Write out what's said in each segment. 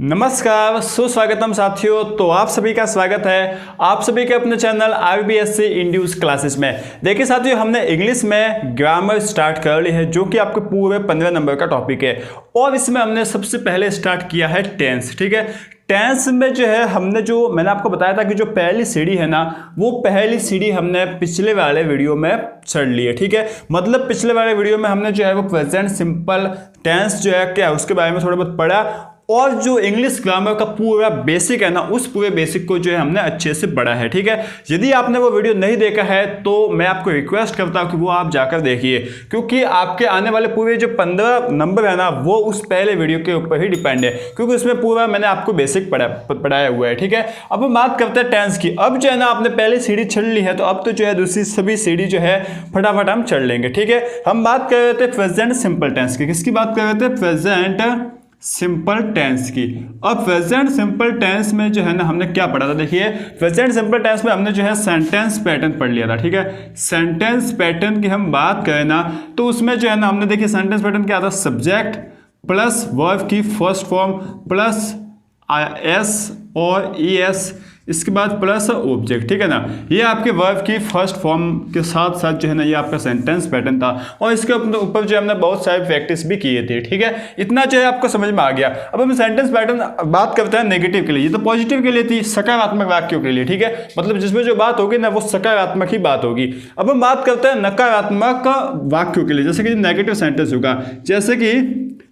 नमस्कार, सुस्वागतम साथियों। तो आप सभी का स्वागत है आप सभी के अपने चैनल IBSC इंड्यूस क्लासेस में। देखिए साथियों, हमने इंग्लिश में ग्रामर स्टार्ट कर ली है जो कि आपके पूरे 15 नंबर का टॉपिक है और इसमें हमने सबसे पहले स्टार्ट किया है टेंस। ठीक है, टेंस में जो है मैंने आपको बताया था कि जो पहली सीढ़ी है ना, वो पहली सीढ़ी हमने पिछले वाले वीडियो में चढ़ ली है। ठीक है, मतलब पिछले वाले वीडियो में हमने जो है वो प्रेजेंट सिंपल टेंस जो है क्या उसके बारे में थोड़ा बहुत पढ़ा और जो इंग्लिश ग्रामर का पूरा बेसिक है ना, उस पूरे बेसिक को जो है हमने अच्छे से पढ़ा है। ठीक है, यदि आपने वो वीडियो नहीं देखा है तो मैं आपको रिक्वेस्ट करता हूं कि वो आप जाकर देखिए, क्योंकि आपके आने वाले पूरे जो 15 नंबर है ना, वो उस पहले वीडियो के ऊपर ही डिपेंड है, क्योंकि उसमें पूरा मैंने आपको बेसिक पढ़ाया हुआ है। ठीक है, अब हम बात करते हैं टेंस की। अब जो है ना, आपने पहली सीढ़ी चढ़ ली है तो अब तो जो है दूसरी सभी सीढ़ी जो है फटाफट हम चढ़ लेंगे। ठीक है, हम बात कर रहे थे प्रेजेंट सिंपल टेंस की। किसकी बात कर रहे थे? प्रेजेंट सिंपल टेंस की। अब प्रेजेंट सिंपल टेंस में जो है ना, हमने क्या पढ़ा था? देखिए, प्रेजेंट सिंपल टेंस में हमने जो है सेंटेंस पैटर्न पढ़ लिया था। ठीक है, सेंटेंस पैटर्न की हम बात करें ना, तो उसमें जो है ना, हमने देखिए सेंटेंस पैटर्न क्या था? सब्जेक्ट प्लस वर्ब की फर्स्ट फॉर्म प्लस एस और ES, इसके बाद प्लस ऑब्जेक्ट। ठीक है ना, ये आपके वर्ब की फर्स्ट फॉर्म के साथ साथ जो है ना, ये आपका सेंटेंस पैटर्न था और इसके ऊपर जो हमने बहुत सारे प्रैक्टिस भी किए थे। ठीक है, इतना जो है आपको समझ में आ गया। अब हम सेंटेंस पैटर्न बात करते हैं नेगेटिव के लिए। ये तो पॉजिटिव के लिए थी, सकारात्मक वाक्यों के लिए। ठीक है, मतलब जिसमें जो बात होगी ना, वो सकारात्मक ही बात होगी। अब हम बात करते हैं नकारात्मक वाक्यों के लिए, जैसे कि नेगेटिव सेंटेंस होगा। जैसे कि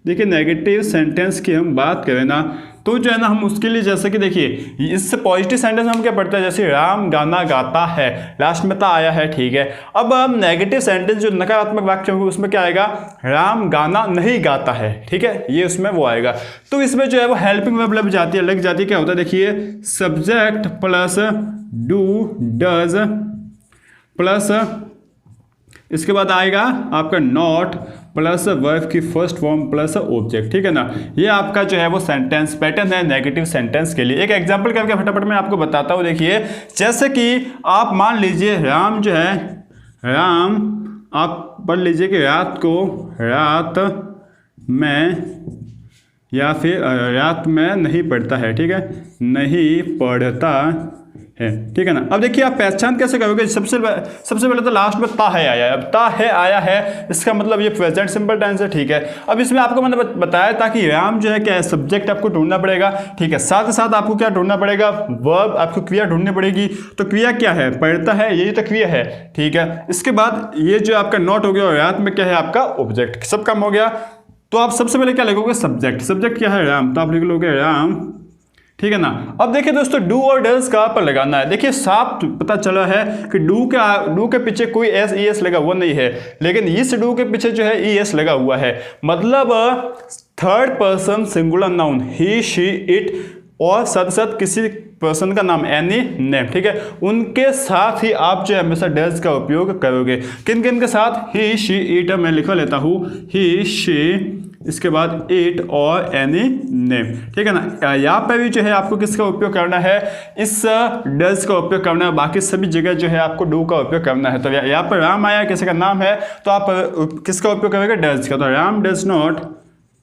देखिए, नेगेटिव सेंटेंस की हम बात करें ना, तो जो है ना, हम उसके लिए जैसे कि देखिए, इससे पॉजिटिव सेंटेंस में हम क्या पढ़ते हैं? जैसे राम गाना गाता है, लास्ट में ता आया है। ठीक है, अब हम नेगेटिव सेंटेंस जो नकारात्मक वाक्य होंगे उसमें क्या आएगा? राम गाना नहीं गाता है। ठीक है, ये उसमें वो आएगा। तो इसमें जो है वो हेल्पिंग वर्ब लग जाती है। क्या होता है? देखिए, subject plus do does plus इसके बाद आएगा आपका नॉट प्लस वर्ब की फर्स्ट फॉर्म प्लस ऑब्जेक्ट। ठीक है ना, ये आपका जो है वो सेंटेंस पैटर्न है नेगेटिव सेंटेंस के लिए। एक एग्जांपल करके फटाफट मैं आपको बताता हूँ। देखिए, जैसे कि आप मान लीजिए राम जो है, राम आप पढ़ लीजिए कि रात में नहीं पढ़ता है। ठीक है, नहीं पढ़ता है। ठीक है ना, अब देखिए आप पहचान कैसे करोगे? सबसे पहले तो लास्ट में ता है आया है। अब ता है आया है, इसका मतलब ये प्रेजेंट सिंपल टेंस है। ठीक है, अब इसमें आपको मैंने बताया था कि राम जो है क्या है? सब्जेक्ट आपको ढूंढना पड़ेगा। ठीक है, साथ ही साथ आपको क्या ढूंढना पड़ेगा? वर्ब, आपको क्रिया ढूंढनी पड़ेगी। तो क्रिया क्या है? पढ़ता है, यही तो क्रिया है। ठीक है, इसके बाद ये जो आपका नॉट हो गया और रात में क्या है? आपका ऑब्जेक्ट। सब काम हो गया। तो आप सबसे पहले क्या लिखोगे? सब्जेक्ट। सब्जेक्ट क्या है? राम, तो आप लिख लोगे राम। ठीक है ना, अब देखिए दोस्तों, डू और डज कहाँ पर लगाना है? देखिए, साफ पता चला है कि डू के पीछे कोई ES लगा वो नहीं है, लेकिन इस डू के पीछे जो है ES लगा हुआ है। मतलब third person singular noun, he she it, और साथ साथ किसी पर्सन का नाम, एनी नेम। ठीक है, उनके साथ ही आप जो है हमेशा डज का उपयोग करोगे। किन किन के साथ? ही शी इट, मैं लिखा लेता हूँ, ही शी, इसके बाद इट और एनी नेम। ठीक है ना, यहाँ पे भी जो है आपको किसका उपयोग करना है? इस डज का उपयोग करना है। बाकी सभी जगह जो है आपको डू का उपयोग करना है। तो यहाँ पर राम आया, किसी का नाम है, तो आप किसका उपयोग करेंगे? डज का। तो राम डज नॉट,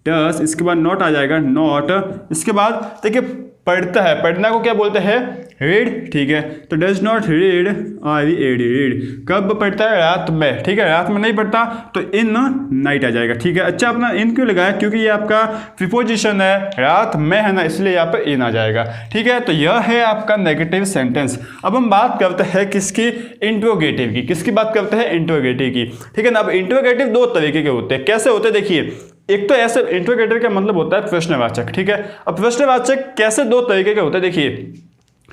डज, इसके बाद नॉट आ जाएगा, नॉट। इसके बाद देखिए, पढ़ता है, पढ़ना को क्या बोलते हैं? रीड। ठीक है, तो डज नॉट रीड, रीड। कब पढ़ता है? रात में। ठीक है, रात में नहीं पढ़ता तो इन नाइट आ जाएगा। ठीक है, अच्छा, अपना इन क्यों लगाया? क्योंकि ये आपका प्रीपोजिशन है, रात में है ना, इसलिए यहाँ पर इन आ जाएगा। ठीक है, तो यह है आपका नेगेटिव सेंटेंस। अब हम बात करते हैं किसकी? इंट्रोगेटिव की। किसकी बात करते हैं? इंट्रोगेटिव की। ठीक है ना, अब इंट्रोगेटिव दो तरीके के होते हैं। कैसे होते हैं? देखिए, एक तो ऐसे इंट्रोगेटिव का मतलब होता है प्रश्नवाचक। ठीक है, अब प्रश्नवाचक कैसे दो तरीके के होते हैं? देखिए,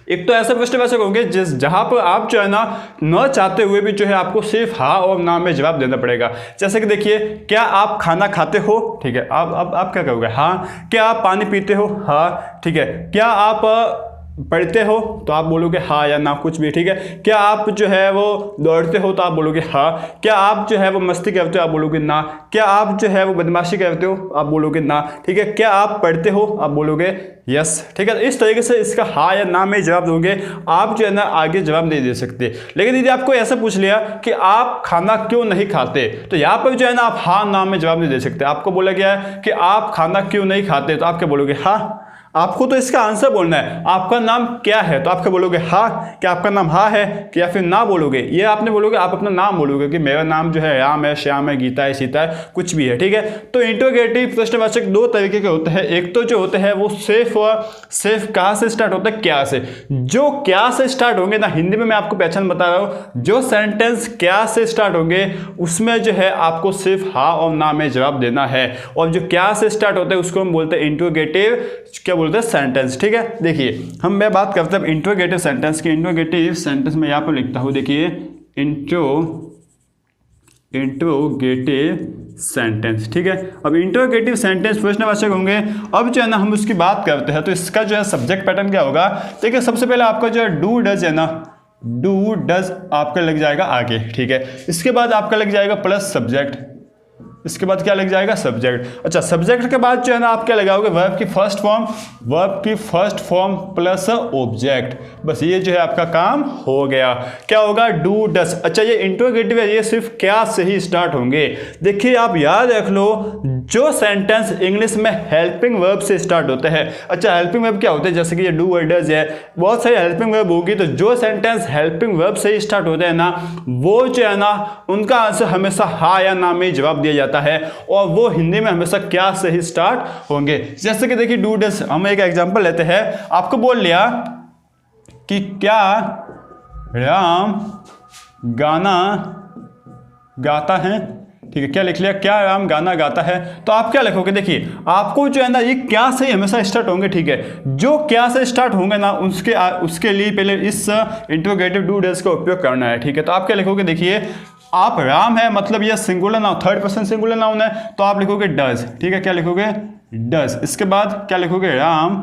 एक तो ऐसे प्रश्नवाचक होंगे जहां पर आप जो है ना, न चाहते हुए भी जो है आपको सिर्फ हाँ और ना में जवाब देना पड़ेगा। जैसे कि देखिए, क्या आप खाना खाते हो? ठीक है, आप क्या कहोगे? हाँ। क्या आप पानी पीते हो? हाँ। ठीक है, क्या आप पढ़ते हो? तो आप बोलोगे हाँ या ना, कुछ भी। ठीक है, क्या आप जो है वो दौड़ते हो? तो आप बोलोगे हाँ। क्या आप जो है वो मस्ती करते हो? आप बोलोगे ना। क्या आप जो है वो बदमाशी करते हो? आप बोलोगे ना। ठीक है, क्या आप पढ़ते हो? आप बोलोगे यस। ठीक है, इस तरीके से इसका हाँ या ना में जवाब दोगे। आप जो है ना आगे जवाब नहीं दे सकते। लेकिन यदि आपको ऐसा पूछ लिया कि आप खाना क्यों नहीं खाते, तो यहाँ पर जो है ना आप हाँ ना में जवाब नहीं दे सकते। आपको बोला गया है कि आप खाना क्यों नहीं खाते, तो आप क्या बोलोगे? हाँ। आपको तो इसका आंसर बोलना है, आपका नाम क्या है, तो आप क्या बोलोगे हाँ, क्या आपका नाम हाँ है, कि या फिर ना बोलोगे, ये आपने बोलोगे, आप अपना नाम बोलोगे कि मेरा नाम जो है राम है, श्याम है, गीता है, सीता है, कुछ भी है, ठीक है। तो इंट्रोगेटिव प्रश्नवाचक दो तरीके के होते हैं, एक तो जो होते हैं वो सिर्फ कहाँ से स्टार्ट होता है, क्या से। जो क्या से स्टार्ट होंगे ना, हिंदी में मैं आपको पहचान बता रहा हूँ, जो सेंटेंस क्या से स्टार्ट होंगे उसमें जो है आपको सिर्फ हाँ और ना में जवाब देना है, और जो क्या से स्टार्ट होता है उसको हम बोलते हैं इंट्रोगेटिव, क्या बोलते हैं, सेंटेंस, ठीक है। देखिए मैं बात करते हैं इंट्रोगेटिव सेंटेंस की। इंट्रोगेटिव सेंटेंस में यहाँ पर लिखता हूँ, देखिए इंट्रोगेटिव सेंटेंस, ठीक है। अब इंट्रोगेटिव सेंटेंस प्रश्नवाचक होंगे। अब जो है ना हम उसकी बात करते हैं, तो इसका जो है सब्जेक्ट पैटर्न क्या होगा, देखिए सबसे पहले आपका जो है डू डज है ना, डू डज आपका लग जाएगा आगे, ठीक है। इसके बाद आपका लग जाएगा प्लस सब्जेक्ट, इसके बाद क्या लग जाएगा, सब्जेक्ट। अच्छा, सब्जेक्ट के बाद जो है ना आप क्या लगाओगे, वर्ब की फर्स्ट फॉर्म प्लस ऑब्जेक्ट, बस ये जो है आपका काम हो गया। क्या होगा, डू डस। अच्छा, ये इंट्रोगेटिव है, ये सिर्फ क्या से ही स्टार्ट होंगे। देखिए आप याद रख लो, जो सेंटेंस इंग्लिश में हेल्पिंग वर्ब से स्टार्ट होते हैं। अच्छा, हेल्पिंग वर्ब क्या होते हैं, जैसे कि ये डू और डज है, बहुत सारी हेल्पिंग वर्ब होगी, तो जो सेंटेंस हेल्पिंग वर्ब से ही स्टार्ट होते हैं ना, वो जो है ना उनका आंसर हमेशा हाँ या ना में जवाब दिया जाता है, और वो हिंदी में हमेशा क्या से ही स्टार्ट होंगे। जैसे कि देखिए डू डज, हम एक एग्जांपल लेते हैं, आपको बोल लिया कि क्या राम गाना गाता है, ठीक है, क्या लिख लिया, क्या राम गाना गाता है, तो आप क्या लिखोगे, देखिए आपको जो है ना ये क्या से हमेशा स्टार्ट होंगे, ठीक है। जो क्या से स्टार्ट होंगे ना उसके लिए पहले इस इंट्रोगेटिव डू डज का उपयोग करना है, ठीक है। तो आप क्या लिखोगे, देखिए आप राम है, मतलब ये singular noun, third person singular noun है, तो आप लिखोगे डज, ठीक है, क्या लिखोगे, डज। इसके बाद क्या लिखोगे, राम,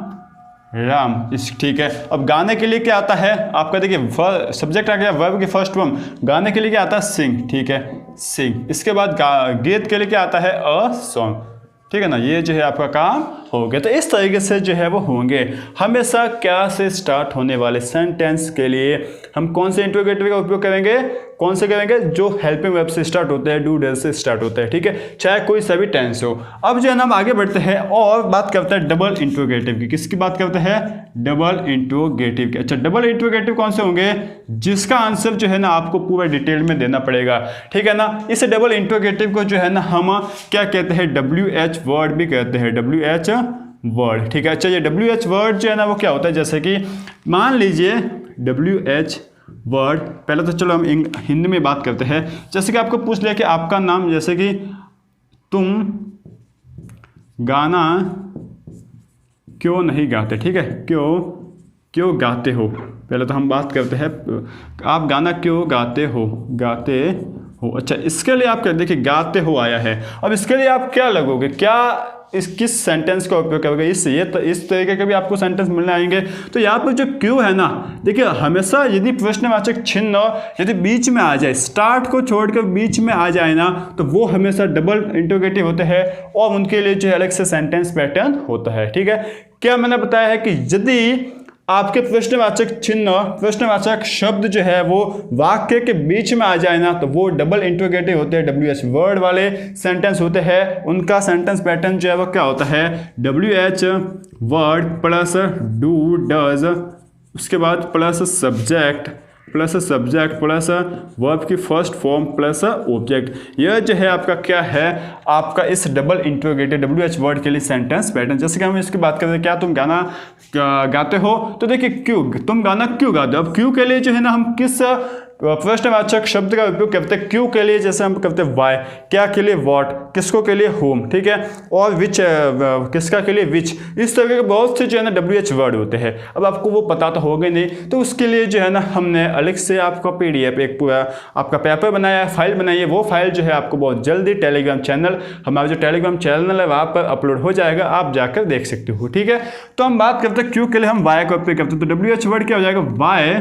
ठीक है। अब गाने के लिए क्या आता है आपका, देखिए सब्जेक्ट आ गया, वर्ब की फर्स्ट फॉर्म, गाने के लिए क्या आता है, सिंग, ठीक है, सिंग। इसके बाद गीत के लिए क्या आता है, अ सॉन्ग, ठीक है ना, ये जो है आपका काम हो गया। तो इस तरीके से जो है वो होंगे। हमेशा क्या से स्टार्ट होने वाले सेंटेंस के लिए हम कौन से इंट्रोगेटिव का उपयोग करेंगे, कौन से करेंगे, जो हेल्पिंग वर्ब से स्टार्ट होते हैं, डू डज से स्टार्ट होते हैं, ठीक है, चाहे कोई सा भी टेंस हो। अब जो है ना हम आगे बढ़ते हैं और बात करते हैं डबल इंट्रोगेटिव की। किसकी बात करते हैं, डबल इंट्रोगेटिव की। अच्छा, डबल इंट्रोगेटिव कौन से होंगे, जिसका आंसर जो है ना आपको पूरा डिटेल में देना पड़ेगा, ठीक है ना। इस डबल इंट्रोगेटिव को जो है ना हम क्या कहते हैं, WH वर्ड भी कहते हैं, WH वर्ड, ठीक है। अच्छा, ये WH वर्ड जो है ना वो क्या होता है, जैसे कि मान लीजिए WH वर्ड, पहले तो चलो हम हिंदी में बात करते हैं। जैसे कि आपको पूछ लिया कि आपका नाम, जैसे कि तुम गाना क्यों नहीं गाते, ठीक है, क्यों गाते हो, पहले तो हम बात करते हैं आप गाना क्यों गाते हो, अच्छा, इसके लिए आप देखिए गाते हो आया है। अब इसके लिए आप क्या लगोगे, क्या किस सेंटेंस का उपयोग करोगे, इस तरीके के भी आपको सेंटेंस मिलने आएंगे। तो यहाँ पर जो क्यों है ना, देखिए हमेशा यदि प्रश्नवाचक चिन्ह यदि बीच में आ जाए, स्टार्ट को छोड़कर बीच में आ जाए ना, तो वो हमेशा डबल इंट्रोगेटिव होते हैं और उनके लिए जो है अलग से सेंटेंस पैटर्न होता है, ठीक है। क्या मैंने बताया है कि यदि आपके प्रश्नवाचक शब्द जो है वो वाक्य के बीच में आ जाए ना, तो वो डबल इंट्रोगेटिव होते हैं, WH वर्ड वाले सेंटेंस होते हैं। उनका सेंटेंस पैटर्न जो है वो क्या होता है, WH word plus do does, उसके बाद प्लस सब्जेक्ट प्लस वर्ब की फर्स्ट फॉर्म प्लस ऑब्जेक्ट। यह जो है आपका क्या है, आपका इस डबल इंट्रोगेटिव WH वर्ड के लिए सेंटेंस पैटर्न। जैसे कि हम इसकी बात करते हैं, क्या तुम गाना गाते हो, तो देखिए क्यों, तुम गाना क्यों गाते हो। अब क्यों के लिए जो है ना हम किस प्रश्नवाचक शब्द का उपयोग करते हैं, क्यों के लिए जैसे हम करते हैं वाई, क्या के लिए वॉट, किसको के लिए होम, ठीक है, और विच किसका के लिए विच। इस तरह के बहुत से जो है ना WH वर्ड होते हैं। अब आपको वो पता तो होगा नहीं, तो उसके लिए जो है ना हमने अलग से आपका PDF एक पूरा आपका पेपर बनाया है, फाइल बनाई है। वो फाइल जो है आपको बहुत जल्दी टेलीग्राम चैनल, हमारा जो टेलीग्राम चैनल है वहाँ पर अपलोड हो जाएगा, आप जाकर देख सकते हो, ठीक है। तो हम बात करते हैं क्यों के लिए हम वाई का उपयोग करते हैं, तो WH वर्ड क्या हो जाएगा, वाई,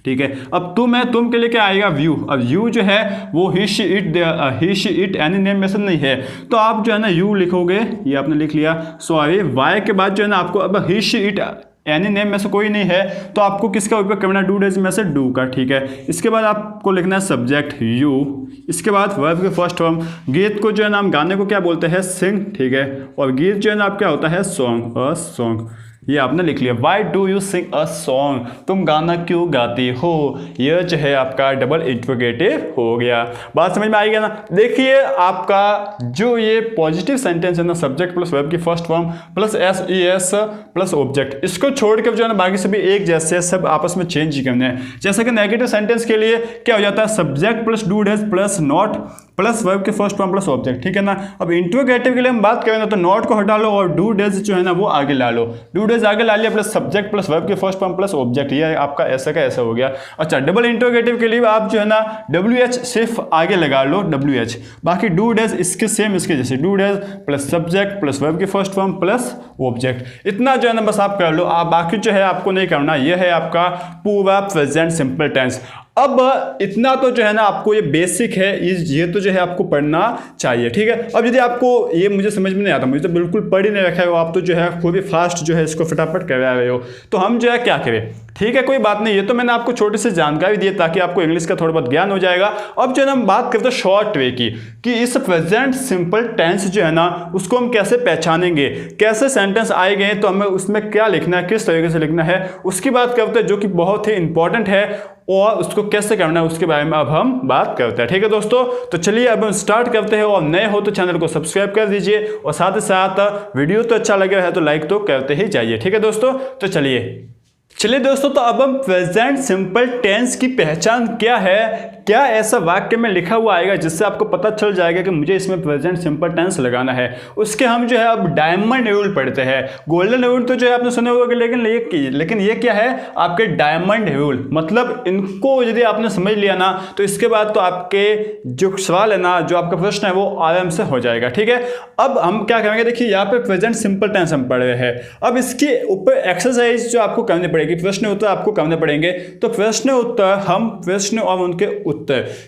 ठीक है। अब तुम के लिए क्या आएगा, व्यू। अब यू जो है वो ही शी इट एनी नेम में से नहीं है, तो आप जो है ना यू लिखोगे, ये आपने लिख लिया, सॉरी वाई के बाद जो है ना आपको अब ही शी इट एनी नेम में से कोई नहीं है तो आपको किसका उपयोग करना है, डू डेज में से डू का, ठीक है। इसके बाद आपको लिखना है सब्जेक्ट यू, इसके बाद वर्ब के फर्स्ट फॉर्म, गीत को जो है ना हम गाने को क्या बोलते हैं, सिंग, ठीक है, और गीत जो है ना आप क्या होता है, सॉन्ग, अ सॉन्ग, ये आपने लिख लिया। Why do you sing a song, तुम गाना क्यों गाती हो, यह जो है आपका डबल इंट्रोगेटिव हो गया। बात समझ में आई गया ना। देखिए आपका जो ये पॉजिटिव सेंटेंस है ना, सब्जेक्ट प्लस वर्ब की first form plus S E S plus object, इसको छोड़कर जो है ना बाकी सभी एक जैसे, सब आपस में चेंज ही करने हैं। जैसे कि नेगेटिव सेंटेंस के लिए क्या हो जाता है, subject plus do days plus not plus verb के फर्स्ट फॉर्म प्लस ऑब्जेक्ट, ठीक है ना। अब इंट्रोगेटिव के लिए हम बात करें ना तो नॉट को हटा लो और डू डेज जो है ना वो आगे ला लो, डू डेज आगे ला लिया प्लस सब्जेक्ट प्लस वर्ब के फर्स्ट फॉर्म प्लस ऑब्जेक्ट, ये आपका ऐसा का ऐसा हो गया। अच्छा, डबल इंट्रोगेटिव के लिए आप जो है ना WH सिर्फ आगे लगा लो, WH, बाकी डू डेज इसके सेम इसके जैसे, do days plus subject plus verb के फर्स्ट फॉर्म प्लस ऑब्जेक्ट, इतना जो है ना बस आप कर लो। आप बाकी जो है आपको नहीं करना, ये है आपका पूरा प्रेजेंट सिंपल टेंस। अब इतना तो जो है ना आपको ये बेसिक है, ये तो जो है आपको पढ़ना चाहिए, ठीक है। अब यदि आपको ये मुझे समझ में नहीं आता, मुझे तो बिल्कुल पढ़ ही नहीं रखा है, आप तो जो है खूब ही फास्ट जो है इसको फटाफट करवा रहे हो, तो हम जो है क्या करें, ठीक है, कोई बात नहीं, ये तो मैंने आपको छोटी सी जानकारी दी है ताकि आपको इंग्लिश का थोड़ा बहुत ज्ञान हो जाएगा। अब जो है ना हम बात करते हैं शॉर्ट वे की, कि इस प्रेजेंट सिंपल टेंस जो है ना उसको हम कैसे पहचानेंगे, कैसे सेंटेंस आए गए तो हमें उसमें क्या लिखना है, किस तरीके से लिखना है, उसकी बात करते हैं, जो कि बहुत ही इंपॉर्टेंट है, और उसको कैसे करना है उसके बारे में अब हम बात करते हैं, ठीक है दोस्तों। तो चलिए अब हम स्टार्ट करते हैं, और नए हो तो चैनल को सब्सक्राइब कर दीजिए, और साथ ही साथ वीडियो तो अच्छा लगे है तो लाइक तो करते ही जाइए, ठीक है दोस्तों। तो चलिए दोस्तों, तो अब हम प्रेजेंट सिंपल टेंस की पहचान क्या है, क्या ऐसा वाक्य में लिखा हुआ आएगा जिससे आपको पता चल जाएगा कि मुझे इसमें प्रेजेंट सिंपल टेंस लगाना है, उसके हम जो है अब डायमंड रूल पढ़ते हैं। गोल्डन रूल तो जो है आपने सुने होगा, लेकिन ये क्या है, आपके डायमंड रूल, मतलब इनको यदि आपने समझ लिया ना तो इसके बाद तो आपके जो सवाल है ना, जो आपका प्रश्न है वो आराम से हो जाएगा, ठीक है। अब हम क्या करेंगे, देखिए यहाँ पे प्रेजेंट सिंपल टेंस हम पढ़ रहे हैं, अब इसके ऊपर एक्सरसाइज जो आपको करनी पड़ेगी, प्रश्न उत्तर आपको करने पड़ेंगे। तो प्रश्न उत्तर, हम प्रश्न और उनके उत्तर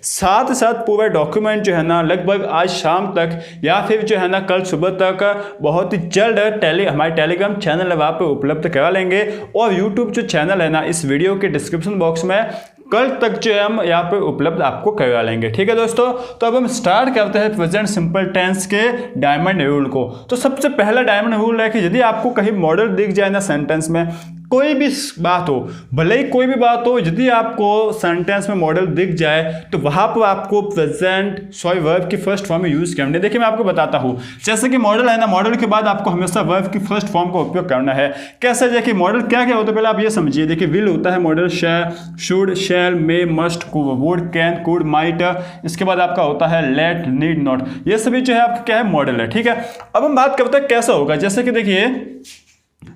साथ ही साथ पूरा डॉक्यूमेंट जो है ना लगभग आज शाम तक या फिर जो है ना कल सुबह तक बहुत ही जल्द हमारे टेलीग्राम चैनल है वहाँ पे उपलब्ध करा लेंगे, और यूट्यूब जो चैनल है ना इस वीडियो के डिस्क्रिप्शन बॉक्स में कल तक जो है हम यहाँ पे उपलब्ध आपको करवा लेंगे, ठीक है दोस्तों। तो अब हम स्टार्ट करते हैं प्रेजेंट सिंपल टेंस के डायमंड रूल को। तो सबसे पहला डायमंड रूल है कि यदि आपको कहीं मॉडल दिख जाए ना सेंटेंस में, कोई भी बात हो, भले ही कोई भी बात हो, यदि आपको सेंटेंस में मॉडल दिख जाए तो वहां पर आपको वर्ब की फर्स्ट फॉर्म में यूज करना है। देखिए मैं आपको बताता हूं, जैसे कि मॉडल है ना, मॉडल के बाद आपको हमेशा वर्ब की फर्स्ट फॉर्म का उपयोग करना है। कैसे, देखिए मॉडल क्या क्या होता है पहले आप ये समझिए। देखिए विल होता है modal, should, shall, may, must, would, can, could, might, इसके बाद आपका होता है लेट, नीड, नॉट, ये सभी जो है आपका क्या है, मॉडल है, ठीक है। अब हम बात करते हैं कैसा होगा। जैसे कि देखिए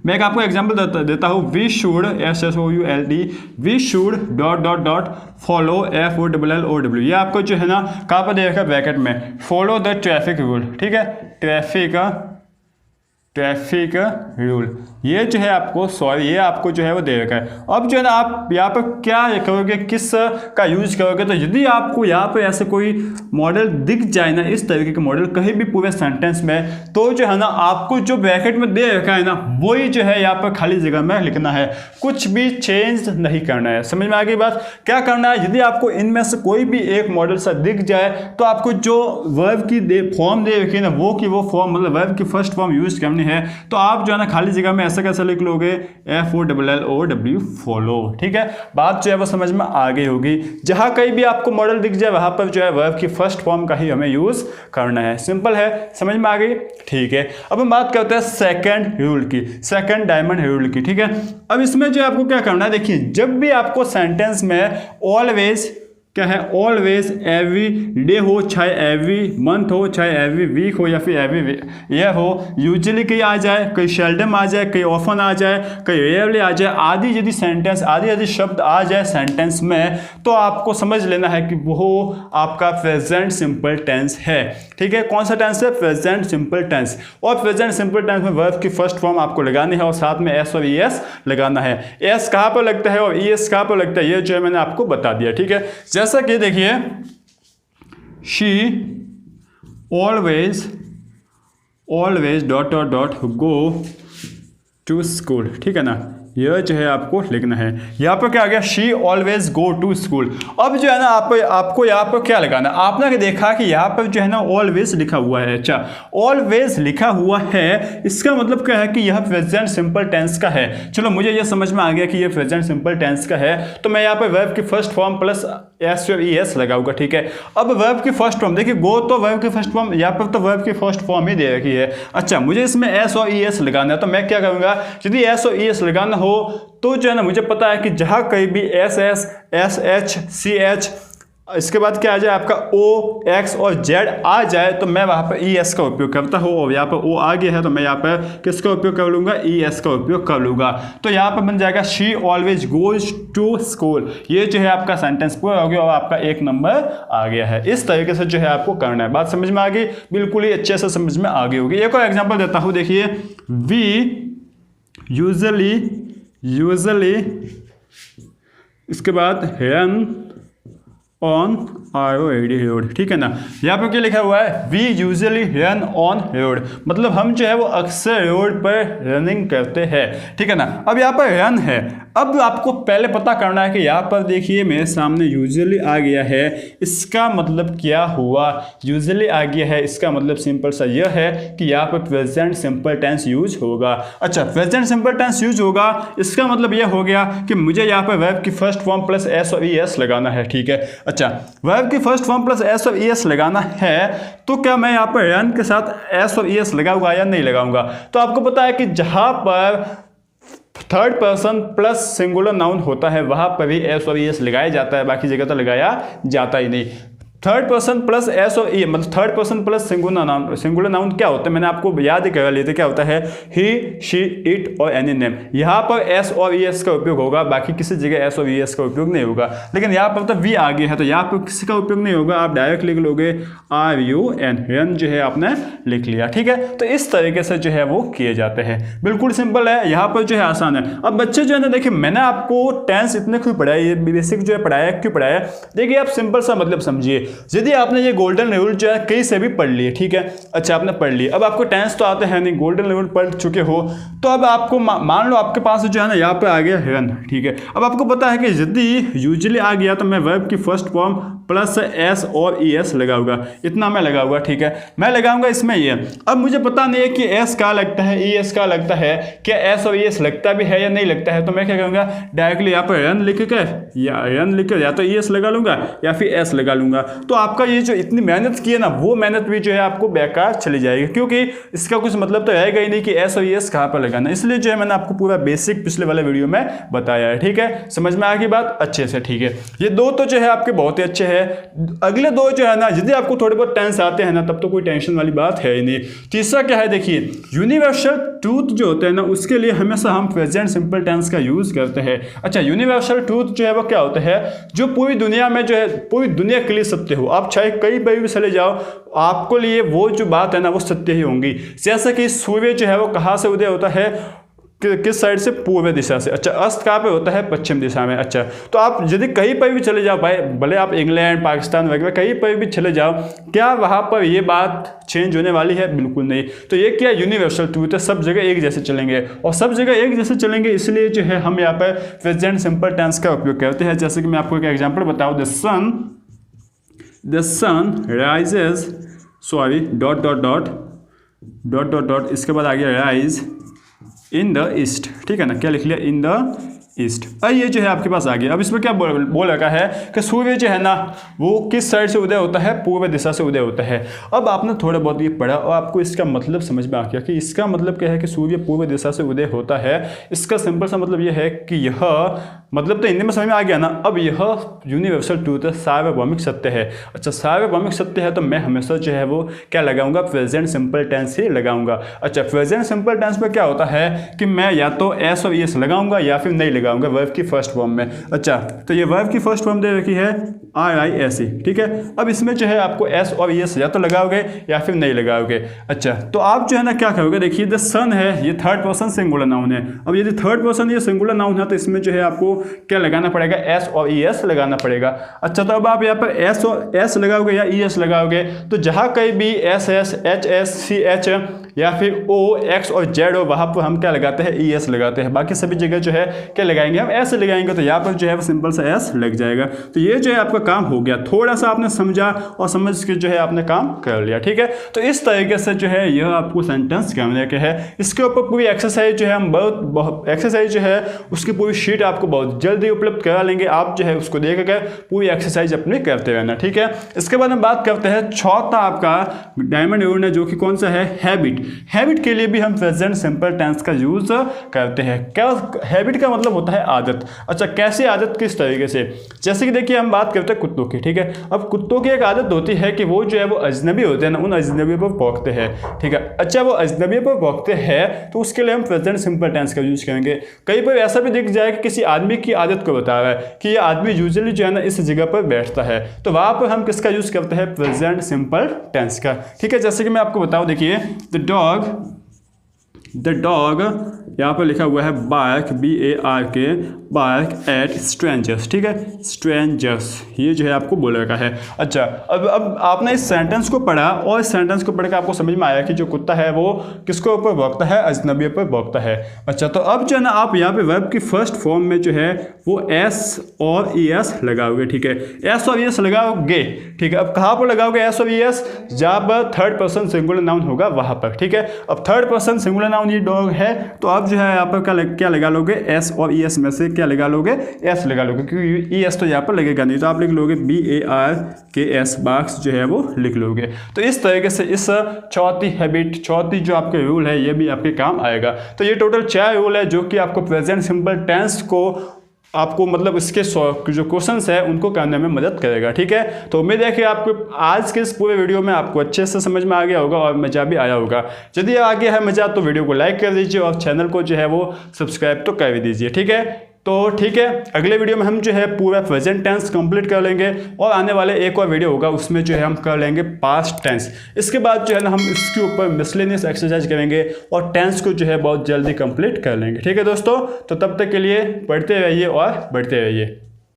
मैं एक आपको एग्जांपल देता हूँ, we should, SSOULD, we should dot dot dot follow, FOLLOW, ये आपको जो है ना कहाँ पर दे रखा है, ब्रैकेट में, फॉलो द ट्रैफिक रूल, ठीक है, ट्रैफिक रूल, ये जो है आपको ये आपको जो है वो दे रखा है। अब जो है ना आप यहाँ पर क्या करोगे, किस का यूज करोगे, तो यदि आपको यहाँ पे ऐसे कोई मॉडल दिख जाए ना, इस तरीके के मॉडल कहीं भी पूरे सेंटेंस में, तो जो है ना आपको जो ब्रैकेट में दे रखा है ना वही जो है यहाँ पर खाली जगह में लिखना है, कुछ भी चेंज नहीं करना है। समझ में आ गई बात। क्या करना है, यदि आपको इनमें से कोई भी एक मॉडल सा दिख जाए तो आपको जो वर्ब की फॉर्म दे रखी है ना वो फॉर्म, मतलब वर्ब की फर्स्ट फॉर्म यूज करनी है। तो आप जो है ना खाली जगह में ऐसा कैसे लिख लोगे, FOLLOW, फॉलो, ठीक है। बात जो है वो समझ में आ गई होगी। जहां कहीं भी आपको मॉडल दिख जाए वहां पर जो है वर्ब की फर्स्ट फॉर्म का ही हमें यूज करना है। सिंपल है, समझ में आ गई, ठीक है। अब हम बात करते हैं सेकंड रूल की, सेकंड डायमंड रूल की, ठीक है। अब इसमें जो आपको क्या करना है, देखिए जब भी आपको सेंटेंस में ऑलवेज क्या है, ऑलवेज, एवरी डे हो, चाहे एवरी मंथ हो, चाहे एवरी वीक हो, या फिर एवरी ईयर हो, यूजुअली कहीं आ जाए, कहीं शेल्डम आ जाए, कहीं ऑफन आ जाए, कहीं रेयरली आ जाए, आदि यदि शब्द आ जाए सेंटेंस में, तो आपको समझ लेना है कि वो आपका प्रेजेंट सिंपल टेंस है, ठीक है। कौन सा टेंस है, प्रेजेंट सिंपल टेंस। और प्रेजेंट सिंपल टेंस में वर्ब की फर्स्ट फॉर्म आपको लगानी है, और साथ में एस और ES लगाना है। एस कहाँ पर लगता है और ES कहाँ पर लगता है, ये जो है मैंने आपको बता दिया, ठीक है। जैसा कि देखिए, she always dot dot dot go to school, ठीक है ना, यह जो है आपको लिखना है। यहाँ पर क्या आ गया, she always go to school. अब जो है ना आपको यहाँ पर क्या लगाना, आपने देखा कि यहाँ पर जो है ना ऑलवेज लिखा हुआ है। अच्छा, ऑलवेज लिखा हुआ है, इसका मतलब क्या है कि यह प्रेजेंट सिंपल टेंस का है। चलो मुझे यह समझ में आ गया कि यह प्रेजेंट सिंपल टेंस का है, तो मैं यहाँ पर वर्ब की फर्स्ट फॉर्म प्लस एस और ES लगाऊंगा। ठीक है, अब वर्ब की फर्स्ट फॉर्म देखिए, गो तो वर्ब की फर्स्ट फॉर्म, यहाँ पर तो वर्ब की फर्स्ट फॉर्म ही दे रखी है। अच्छा, मुझे इसमें S और ES लगाना है, तो मैं क्या करूंगा, यदि S और ES लगाना हो तो जो है ना मुझे पता है कि जहां कहीं भी SS, SH, CH, इसके बाद क्या आ जाए आपका O, X और Z आ जाए तो मैं वहां पर ES का उपयोग करता हूँ। और यहाँ पर O आ गया है तो मैं यहाँ पर किसका उपयोग कर लूँगा, ES का उपयोग कर लूँगा। तो यहाँ पर बन जाएगा she always goes to school. ये जो है आपका सेंटेंस पूरा हो गया और आपका 1 नंबर आ गया है। इस तरीके से जो है आपको करना है। बात समझ में आ गई, बिल्कुल ही अच्छे से समझ में आ गई होगी। एक और एग्जाम्पल देता हूँ, देखिए, वी यूजली इसके बाद रन ऑन रोड। ठीक है ना, यहाँ पर क्या लिखा हुआ है, we usually run on road, मतलब हम जो है वो अक्सर रोड पर रनिंग करते हैं। ठीक है ना, अब यहाँ पर रन है, अब आपको पहले पता करना है कि यहाँ पर देखिए मेरे सामने यूजुअली आ गया है, इसका मतलब क्या हुआ, यूजुअली आ गया है, इसका मतलब सिंपल सा यह है कि यहाँ पर प्रेजेंट सिंपल टेंस यूज होगा। अच्छा, प्रेजेंट सिंपल टेंस यूज होगा, इसका मतलब यह हो गया कि मुझे यहाँ पर वर्ब की फर्स्ट फॉर्म प्लस S और ES लगाना है। ठीक है, अच्छा, वर्ब की फर्स्ट फॉर्म प्लस S और ES लगाना है, तो क्या मैं यहाँ पर रन के साथ S और ES लगाऊंगा या नहीं लगाऊंगा। तो आपको पता है कि जहां पर third person plus singular noun होता है वहां पर भी S और ES लगाया जाता है, बाकी जगह तो लगाया जाता ही नहीं। थर्ड पर्सन प्लस S और E, मतलब third person plus singular noun क्या होता है, मैंने आपको याद ही करा लिए थे, क्या होता है, ही, शी, इट और एनी नेम। यहाँ पर S और ES का उपयोग होगा, बाकी किसी जगह S और ES का उपयोग नहीं होगा। लेकिन यहाँ पर तो V आ गया है तो यहाँ पर किसी का उपयोग नहीं होगा, आप डायरेक्ट लिख लोगे RUN, रन जो है आपने लिख लिया। ठीक है, तो इस तरीके से जो है वो किए जाते हैं, बिल्कुल सिंपल है, यहाँ पर जो है आसान है। अब बच्चे जो है ना, देखिए मैंने आपको टेंस इतने क्यों पढ़ाया, ये बेसिक जो है पढ़ाया, क्यों पढ़ाया, देखिए आप सिंपल सा मतलब समझिए। यदि आपने ये गोल्डन रूल जो है कहीं से भी पढ़ लिए, ठीक है, अच्छा आपने पढ़ लिए, अब आपको टेंस तो आते हैं नहीं, गोल्डन रूल पढ़ चुके हो, तो अब आपको मान लो आपके पास जो है ना यहाँ पे आ गया रन। ठीक है, अब आपको पता है कि यदि यूजुअली आ गया तो मैं वर्ब की फर्स्ट फॉर्म प्लस S और ES लगाऊंगा, इतना मैं लगाऊंगा। ठीक है, मैं लगाऊंगा इसमें ये। अब मुझे पता नहीं है कि S का लगता है, ES का लगता है, क्या S और ES लगता भी है या नहीं लगता है, तो मैं क्या करूंगा, डायरेक्टली यहाँ पर रन लिख कर या तो ES लगा लूंगा या फिर S लगा लूंगा। तो आपका ये जो इतनी मेहनत की है ना, वो मेहनत भी जो है आपको बेकार चली जाएगी, क्योंकि इसका कुछ मतलब तो रहेगा ही नहीं कि S और ES कहाँ पर लगाना। इसलिए जो है मैंने आपको पूरा बेसिक पिछले वाले वीडियो में बताया है। ठीक है, समझ में आ गई बात अच्छे से। ठीक है, ये दो तो जो है आपके बहुत ही अच्छे हैं। अगले दो जो है ना, यदि आपको थोड़े बहुत टेंस आते हैं ना, तब तो कोई टेंशन वाली बात है ही नहीं। तीसरा क्या है, देखिए, यूनिवर्सल ट्रूथ जो होते हैं ना, उसके लिए हमेशा हम प्रेजेंट सिंपल टेंस का यूज करते हैं। अच्छा, यूनिवर्सल ट्रूथ जो है वो क्या होता है, जो पूरी दुनिया में जो है, पूरी दुनिया के लिए सत्य हो, आप चाहे कहीं पर भी चले जाओ, आपको लिए वो जो बात है ना वो सत्य ही होंगी। जैसे कि सूर्य जो है वो कहाँ से उदय होता है, किस साइड से, पूर्व दिशा से। अच्छा, अस्त कहाँ पे होता है, पश्चिम दिशा में। अच्छा, तो आप यदि कहीं पर भी चले जाओ भाई, भले आप इंग्लैंड, पाकिस्तान वगैरह कहीं पर भी चले जाओ, क्या वहाँ पर ये बात चेंज होने वाली है, बिल्कुल नहीं। तो ये क्या यूनिवर्सल ट्रूथ है, सब जगह एक जैसे चलेंगे, और सब जगह एक जैसे चलेंगे, इसलिए जो है हम यहाँ पर प्रेजेंट सिंपल टेंस का उपयोग करते हैं। जैसे कि मैं आपको एक एग्जाम्पल बताऊँ, the sun rises, sorry dot dot dot dot dot dot, इसके बाद आ गया राइज इन द ईस्ट। ठीक है ना, क्या लिख लिया, इन द ईस्ट। अब ये जो है आपके पास आ गया। अब इसमें क्या बोल रखा है कि सूर्य जो है ना वो किस साइड से उदय होता है, पूर्व दिशा से उदय होता है। अब आपने थोड़ा बहुत ये पढ़ा और आपको इसका मतलब समझ में आ गया कि इसका मतलब क्या है कि सूर्य पूर्व दिशा से उदय होता है। इसका सिंपल सा मतलब ये है कि यह मतलब तो हिंदी में समझ में आ गया ना। अब यह यूनिवर्सल ट्रूथ है, सार्वभौमिक सत्य है। अच्छा, सार्वभौमिक सत्य है तो मैं हमेशा जो है वो क्या लगाऊंगा, प्रेजेंट सिंपल टेंस ही लगाऊंगा। अच्छा, प्रेजेंट सिंपल टेंस में क्या होता है कि मैं या तो S और ES लगाऊंगा या फिर नहीं लगाऊंगा वर्ब की फर्स्ट फॉर्म में। अच्छा, तो ये वर्ब की फर्स्ट फॉर्म दे रखी है RISE। ठीक है, अब इसमें जो है आपको S और ES या तो लगाओगे या फिर नहीं लगाओगे। अच्छा, तो आप जो है ना क्या करोगे, देखिए द सन है, ये थर्ड पर्सन सिंगुलर नाउन है। अब यदि थर्ड पर्सन ये सिंगुलर नाउन है तो इसमें जो है आपको क्या लगाना पड़ेगा, S और ES लगाना पड़ेगा। अच्छा, तो अब आप यहाँ पर S लगाओगे या ES लगाओगे, तो जहाँ कहीं भी SS, HS, CH या फिर ओ एक्स और जेड हो वहाँ पर हम क्या लगाते हैं ई एस लगाते हैं। बाकी सभी जगह जो है क्या लगाएंगे हम एस लगाएंगे, तो यहाँ पर जो है वो सिंपल सा एस लग जाएगा। तो ये जो है आपका काम हो गया, थोड़ा सा आपने समझा और समझ के जो है आपने काम कर लिया, ठीक है। तो इस तरीके से जो है यह आपको सेंटेंस करने के है। इसके ऊपर पूरी एक्सरसाइज जो है हम बहुत एक्सरसाइज जो है उसकी पूरी शीट आपको बहुत जल्दी उपलब्ध करा लेंगे। आप जो है उसको देख कर पूरी एक्सरसाइज अपनी करते रहना, ठीक है। इसके बाद हम बात करते हैं चौथा आपका डायमंड रूल है, जो कि कौन सा है, हैबिट। हैबिट के लिए भी हम प्रेजेंट सिंपल टेंस का यूज करते हैं। क्या हैबिट का मतलब होता है आदत। अच्छा, कैसे आदत, किस तरीके से, जैसे कि देखिए हम बात करते हैं कुत्तों की, ठीक है। अब कुत्तों की एक आदत होती है कि वो जो है वो अजनबी होते हैं ना, उन अजनबियों पर भौंकते हैं, ठीक है। अच्छा, वो अजनबियों पर भौंकते हैं तो उसके लिए हम प्रेजेंट सिंपल टेंस का यूज करेंगे। कई बार ऐसा भी दिख जाए कि किसी आदमी की आदत को बता रहा है कि ये आदमी यूजुअली जो है ना इस जगह पर बैठता है, तो वहां पर हम किसका यूज करते हैं, प्रेजेंट सिंपल टेंस का, ठीक है। जैसे कि मैं आपको बताऊं, देखिए द डॉग यहाँ पर लिखा हुआ है bark, BARK, bark at strangers, ठीक है, स्ट्रेंजर्स, ये जो है आपको बोल रखा है। अच्छा, अब आपने इस सेंटेंस को पढ़ा और इस सेंटेंस को पढ़ के आपको समझ में आया कि जो कुत्ता है वो किसके ऊपर भौंकता है, अजनबी पर भौंकता है। अच्छा, तो अब जो है ना आप यहाँ पे वर्ब की फर्स्ट फॉर्म में जो है वो एस और ES लगाओगे, ठीक है, एस और ES लगाओगे, ठीक है। अब कहाँ पर लगाओगे एस और ES, जहाँ पर थर्ड पर्सन सिंगुलर नाउन होगा वहाँ पर, ठीक है। अब थर्ड पर्सन सिंगुलर नाउन ये डॉग है, तो अब जो है यहाँ पर क्या लगा लोगे, एस और ES में से क्या लगा लोगे, एस लगा लोगे, क्योंकि ES तो यहाँ पर लगेगा नहीं, तो आप लिख लोगे BARKS, बाक्स जो है वो लिख लोगे। तो इस तरीके से इस चौथी हैबिट, चौथी जो आपके रूल है, ये भी आपके काम आएगा। तो ये टोटल 4 रूल है जो कि आपको प्रेजेंट सिंपल टेंस को आपको मतलब इसके जो क्वेश्चंस है उनको करने में मदद करेगा, ठीक है। तो उम्मीद है कि आपको आज के इस पूरे वीडियो में आपको अच्छे से समझ में आ गया होगा और मज़ा भी आया होगा। यदि आ गया है मज़ा तो वीडियो को लाइक कर दीजिए और चैनल को जो है वो सब्सक्राइब तो कर दीजिए, ठीक है। तो ठीक है, अगले वीडियो में हम जो है पूरा प्रेजेंट टेंस कंप्लीट कर लेंगे और आने वाले एक और वीडियो होगा उसमें जो है हम कर लेंगे पास्ट टेंस। इसके बाद जो है ना हम इसके ऊपर मिसलेनियस एक्सरसाइज करेंगे और टेंस को जो है बहुत जल्दी कंप्लीट कर लेंगे, ठीक है दोस्तों। तो तब तक के लिए पढ़ते रहिए और बढ़ते रहिए।